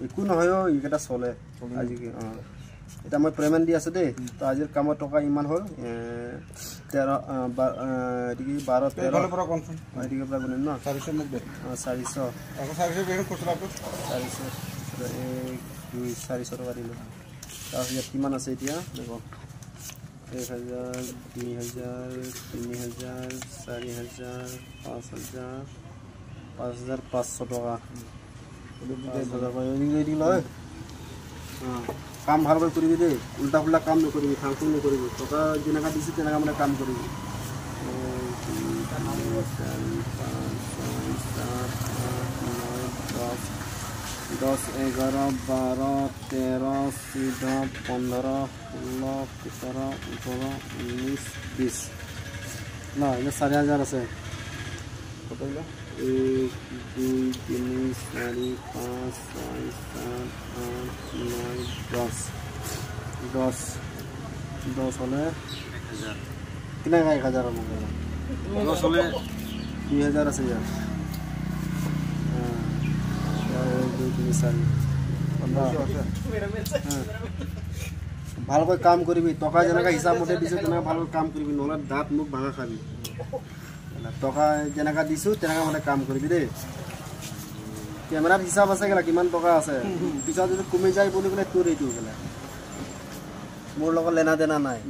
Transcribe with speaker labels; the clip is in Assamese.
Speaker 1: একো নহয় এইকেইটা চলে আজি এটা মই পেমেন্ট দি আছো দেই তো আজিৰ কামত টকা ইমান হ'ল 13 এদিকে 12 13 এদিকে পৰা গুণিম ন 400 মোক দে 400 আকৌ 400 বেৰ খুচৰা 400 1 2 400 টকা দিলো তাৰপিছত কিমান আছে এতিয়া দেখো 1000 2000 3000 4000 5000 5500 টকা কাম ভাল করে করবি দে উল্টা ফুল্টা কাম নকরিবি ফাংশন নকরিবি টকা যেনাকা দিছি তেনাকা মানে কাম করিবি 10 11 12 13 14 15 16 17 18 19 20 না এটা 4000 আছে কত হলো 1 2 3 4 5 6 7 8 9 10 হলে 1000 কিনা 1000 হবে 10 হলে 2000 আছে यार 1 2 3 4 ভালকৈ কাম কৰিবি টকা যেনেকা হিসাব মতে দিছো তেনে ভালকৈ কাম কৰিবি নহলে দাঁত মুখ ভাঙা খাবি টকা যেনেকা দিছো তেনেকা মানে কাম কৰিবি দেই ক্যামেৰাত হিসাব আছে গলা কিমান টকা আছে পিছত যদি কমি যায় বুলি কলে তোৰ এইটো গলা মোৰ লগত লেনা দেনা নাই